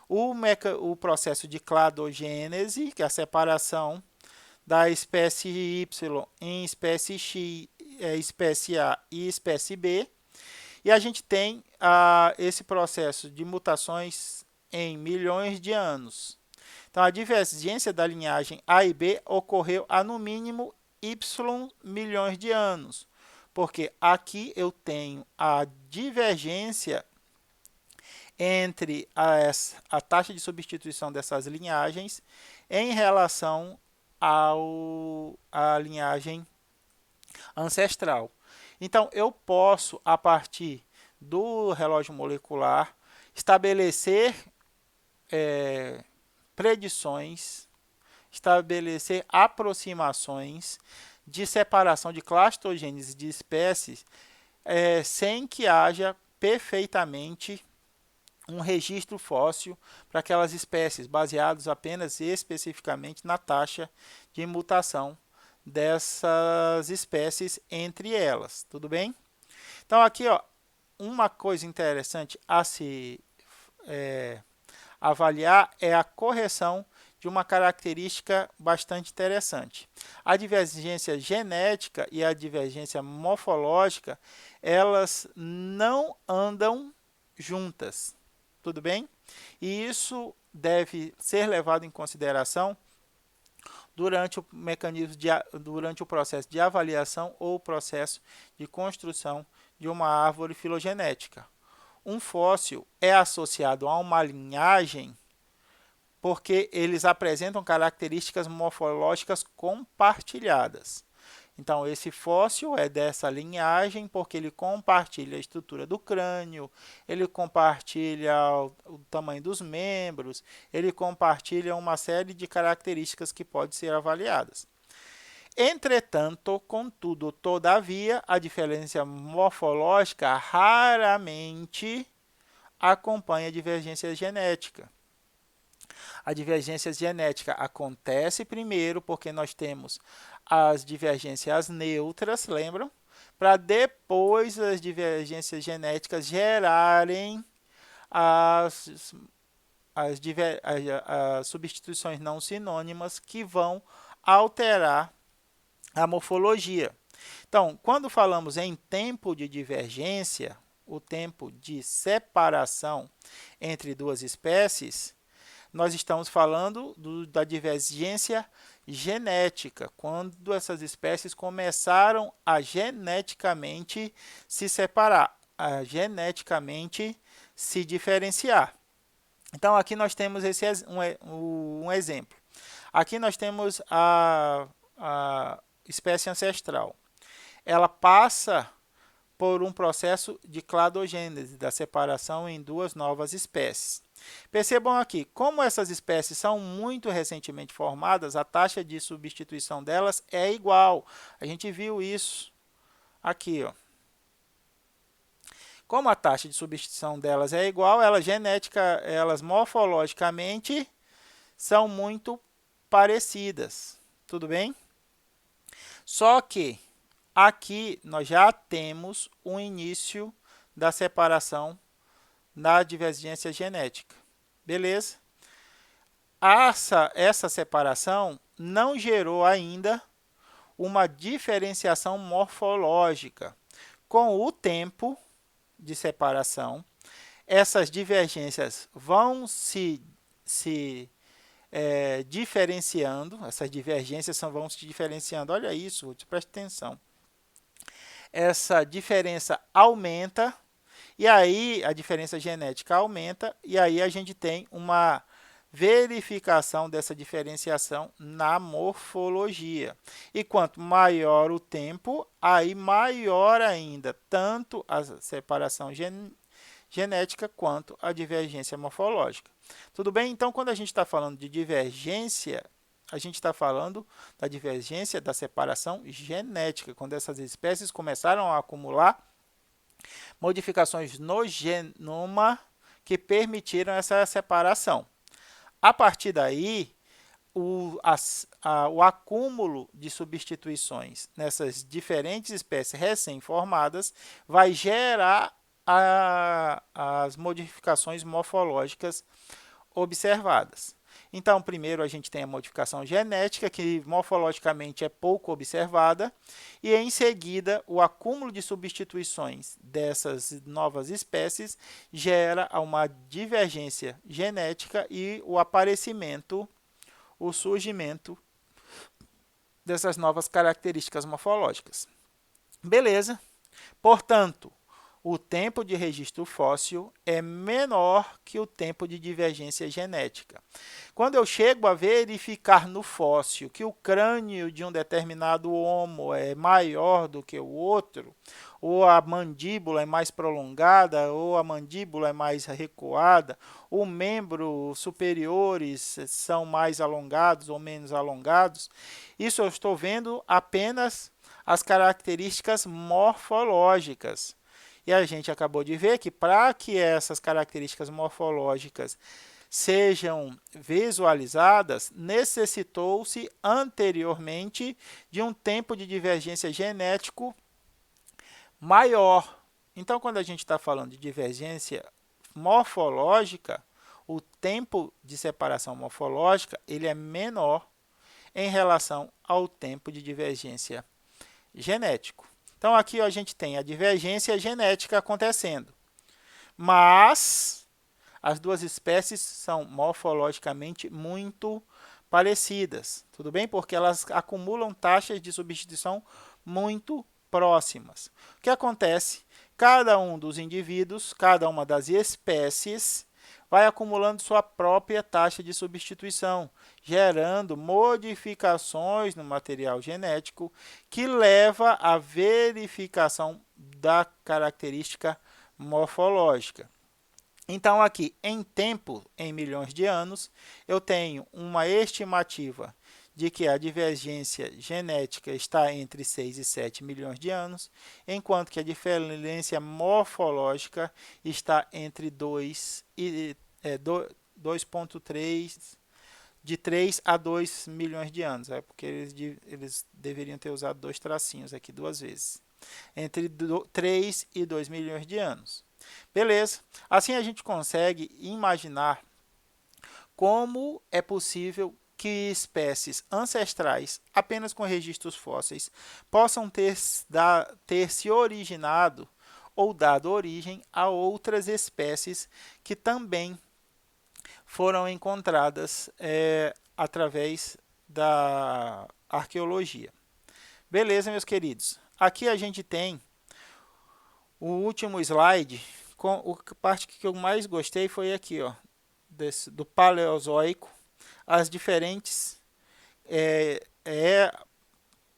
o processo de cladogênese, que é a separação da espécie Y em espécie X, espécie A e espécie B, e a gente tem esse processo de mutações em milhões de anos. Então, a divergência da linhagem A e B ocorreu há no mínimo Y milhões de anos, porque aqui eu tenho a divergência entre a taxa de substituição dessas linhagens em relação à linhagem ancestral. Então, eu posso, a partir do relógio molecular, estabelecer predições, estabelecer aproximações de separação de clastogênese de espécies sem que haja perfeitamente um registro fóssil para aquelas espécies, baseados apenas e especificamente na taxa de mutação dessas espécies entre elas, tudo bem? Então, aqui, uma coisa interessante a se avaliar é a correção de uma característica bastante interessante. A divergência genética e a divergência morfológica, elas não andam juntas, tudo bem? E isso deve ser levado em consideração durante o processo de avaliação ou processo de construção de uma árvore filogenética. Um fóssil é associado a uma linhagem porque eles apresentam características morfológicas compartilhadas. Então, esse fóssil é dessa linhagem porque ele compartilha a estrutura do crânio, ele compartilha o tamanho dos membros, ele compartilha uma série de características que podem ser avaliadas. Entretanto, contudo, todavia, a diferença morfológica raramente acompanha a divergência genética. A divergência genética acontece primeiro porque nós temos as divergências neutras, lembram? Para depois as divergências genéticas gerarem as substituições não sinônimas que vão alterar a morfologia. Então, quando falamos em tempo de divergência, o tempo de separação entre duas espécies, nós estamos falando da divergência genética, quando essas espécies começaram a geneticamente se separar, a geneticamente se diferenciar. Então, aqui nós temos um exemplo. Aqui nós temos a espécie ancestral. Ela passa por um processo de cladogênese, da separação em duas novas espécies. Percebam aqui, como essas espécies são muito recentemente formadas, a taxa de substituição delas é igual. A gente viu isso aqui, ó. Como a taxa de substituição delas é igual, elas morfologicamente são muito parecidas. Tudo bem? Só que aqui nós já temos o início da separação na divergência genética. Beleza? Essa separação não gerou ainda uma diferenciação morfológica. Com o tempo de separação, essas divergências vão se diferenciando, essas divergências vão se diferenciando. Olha isso, preste atenção. Essa diferença aumenta, e aí a diferença genética aumenta, e aí a gente tem uma verificação dessa diferenciação na morfologia. E quanto maior o tempo, aí maior ainda tanto a separação genética quanto a divergência morfológica. Tudo bem? Então, quando a gente está falando de divergência, a gente está falando da divergência da separação genética, quando essas espécies começaram a acumular modificações no genoma que permitiram essa separação. A partir daí, o acúmulo de substituições nessas diferentes espécies recém-formadas vai gerar as modificações morfológicas observadas. Então, primeiro a gente tem a modificação genética, que morfologicamente é pouco observada, e em seguida o acúmulo de substituições dessas novas espécies gera uma divergência genética e o aparecimento, o surgimento dessas novas características morfológicas. Beleza? Portanto, o tempo de registro fóssil é menor que o tempo de divergência genética. Quando eu chego a verificar no fóssil que o crânio de um determinado homo é maior do que o outro, ou a mandíbula é mais prolongada, ou a mandíbula é mais recuada, os membros superiores são mais alongados ou menos alongados, isso eu estou vendo apenas as características morfológicas. E a gente acabou de ver que para que essas características morfológicas sejam visualizadas, necessitou-se anteriormente de um tempo de divergência genético maior. Então, quando a gente está falando de divergência morfológica, o tempo de separação morfológica ele é menor em relação ao tempo de divergência genético. Então, aqui a gente tem a divergência genética acontecendo, mas as duas espécies são morfologicamente muito parecidas, tudo bem? Porque elas acumulam taxas de substituição muito próximas. O que acontece? Cada um dos indivíduos, cada uma das espécies, vai acumulando sua própria taxa de substituição, gerando modificações no material genético que leva à verificação da característica morfológica. Então, aqui, em tempo, em milhões de anos, eu tenho uma estimativa de que a divergência genética está entre 6 e 7 milhões de anos, enquanto que a diferença morfológica está entre 2,3 de 3 a 2 milhões de anos, porque eles deveriam ter usado dois tracinhos aqui duas vezes, entre 3 e 2 milhões de anos. Beleza? Assim a gente consegue imaginar como é possível que espécies ancestrais, apenas com registros fósseis, possam ter se originado ou dado origem a outras espécies que também foram encontradas através da arqueologia. Beleza, meus queridos? Aqui a gente tem o último slide. A parte que eu mais gostei foi aqui, ó, do Paleozoico, as diferentes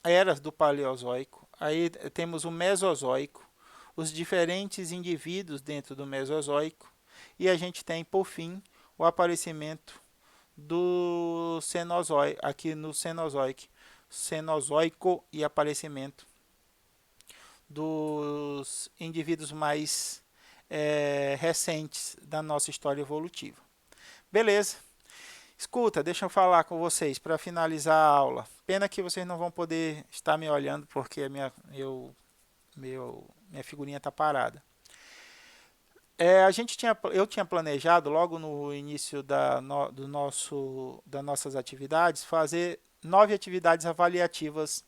eras do Paleozoico. Aí temos o Mesozoico, os diferentes indivíduos dentro do Mesozoico, e a gente tem, por fim, o aparecimento do Cenozoico, aqui no Cenozoico e aparecimento dos indivíduos mais recentes da nossa história evolutiva. Beleza? Escuta, deixa eu falar com vocês para finalizar a aula. Pena que vocês não vão poder estar me olhando porque minha figurinha está parada. Eu tinha planejado logo no início das nossas atividades fazer 9 atividades avaliativas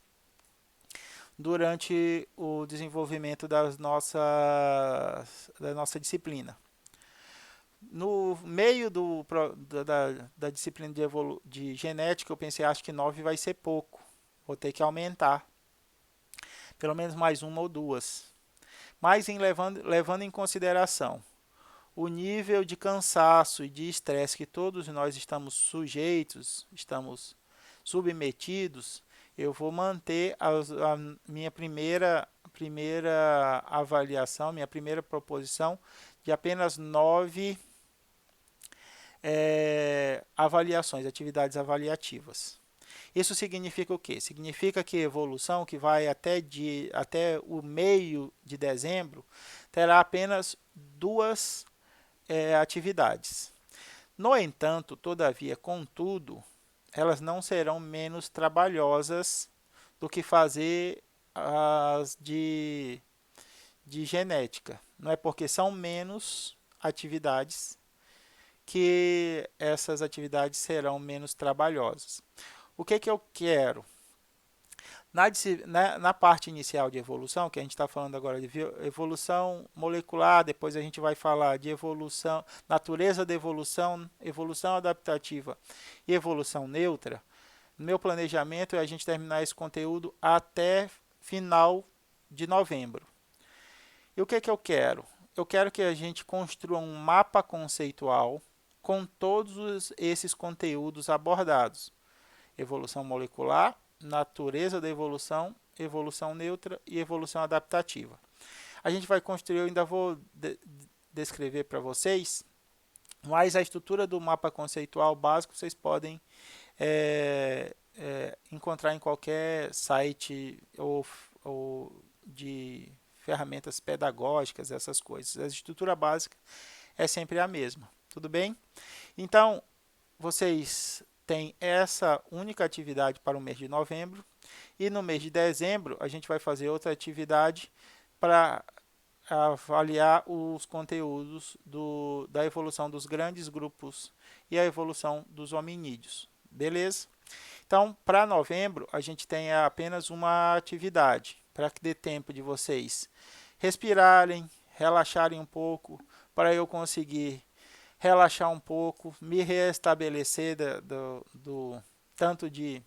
durante o desenvolvimento da nossa disciplina. No meio da disciplina de genética, eu pensei, acho que 9 vai ser pouco. Vou ter que aumentar. Pelo menos mais uma ou duas. Mas levando em consideração o nível de cansaço e de estresse que todos nós estamos sujeitos, estamos submetidos, eu vou manter a minha primeira avaliação, minha primeira proposição de apenas 9 avaliações, atividades avaliativas. Isso significa o quê? Significa que a evolução, que vai até o meio de dezembro, terá apenas 2 atividades. No entanto, todavia, contudo, elas não serão menos trabalhosas do que fazer as de genética. Não é porque são menos atividades que essas atividades serão menos trabalhosas. O que eu quero? Na parte inicial de evolução, que a gente está falando agora de evolução molecular, depois a gente vai falar de evolução, natureza da evolução, evolução adaptativa e evolução neutra. Meu planejamento é a gente terminar esse conteúdo até final de novembro. E o que eu quero? Eu quero que a gente construa um mapa conceitual com todos esses conteúdos abordados. Evolução molecular, natureza da evolução, evolução neutra e evolução adaptativa. A gente vai construir, eu ainda vou descrever para vocês, mas a estrutura do mapa conceitual básico vocês podem encontrar em qualquer site ou de ferramentas pedagógicas, essas coisas. A estrutura básica é sempre a mesma, tudo bem? Então, vocês tem essa única atividade para o mês de novembro e no mês de dezembro a gente vai fazer outra atividade para avaliar os conteúdos da evolução dos grandes grupos e a evolução dos hominídeos. Beleza? Então, para novembro, a gente tem apenas uma atividade para que dê tempo de vocês respirarem, relaxarem um pouco, para eu conseguir relaxar um pouco, me restabelecer tanto de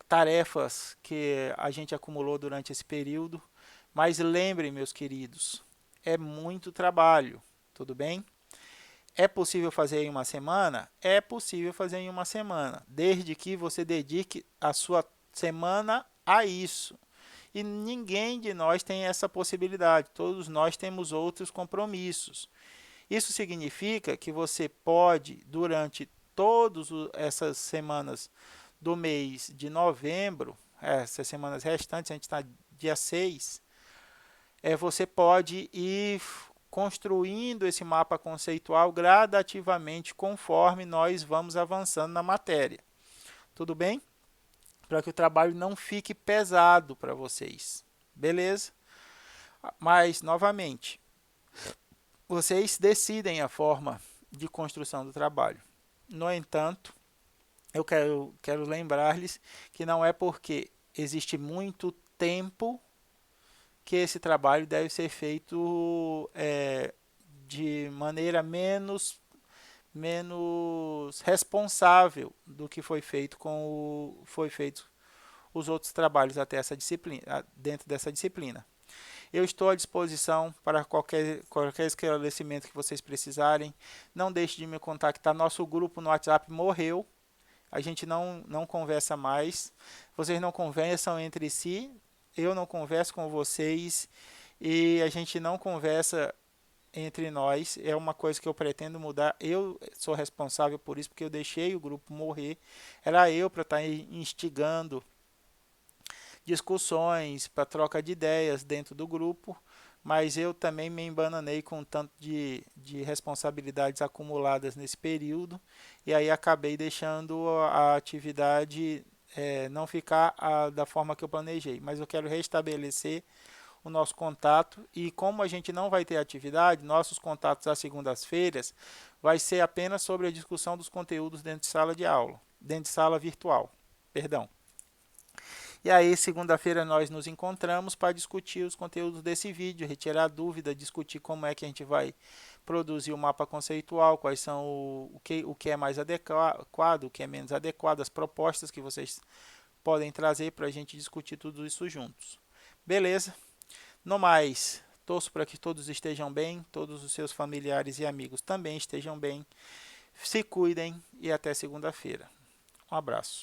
tarefas que a gente acumulou durante esse período. Mas lembrem, meus queridos, é muito trabalho, tudo bem? É possível fazer em uma semana? É possível fazer em uma semana, desde que você dedique a sua semana a isso. E ninguém de nós tem essa possibilidade, todos nós temos outros compromissos. Isso significa que você pode, durante todas essas semanas do mês de novembro, essas semanas restantes, a gente está dia 6, você pode ir construindo esse mapa conceitual gradativamente conforme nós vamos avançando na matéria. Tudo bem? Para que o trabalho não fique pesado para vocês. Beleza? Mas, novamente, vocês decidem a forma de construção do trabalho. No entanto, eu quero lembrar-lhes que não é porque existe muito tempo que esse trabalho deve ser feito de maneira menos menos responsável do que foi feito os outros trabalhos até essa disciplina, dentro dessa disciplina. Eu estou à disposição para qualquer esclarecimento que vocês precisarem. Não deixe de me contactar. Nosso grupo no WhatsApp morreu. A gente não conversa mais. Vocês não conversam entre si. Eu não converso com vocês. E a gente não conversa entre nós. É uma coisa que eu pretendo mudar. Eu sou responsável por isso, porque eu deixei o grupo morrer. Era eu para estar instigando discussões, para troca de ideias dentro do grupo, mas eu também me embananei com um tanto de responsabilidades acumuladas nesse período, e aí acabei deixando a atividade não ficar da forma que eu planejei. Mas eu quero restabelecer o nosso contato, e como a gente não vai ter atividade, nossos contatos às segundas-feiras vai ser apenas sobre a discussão dos conteúdos dentro de sala de aula, dentro de sala virtual, perdão. E aí, segunda-feira, nós nos encontramos para discutir os conteúdos desse vídeo, retirar dúvida, discutir como é que a gente vai produzir o mapa conceitual, quais são o que é mais adequado, o que é menos adequado, as propostas que vocês podem trazer para a gente discutir tudo isso juntos. Beleza? No mais, torço para que todos estejam bem, todos os seus familiares e amigos também estejam bem. Se cuidem e até segunda-feira. Um abraço.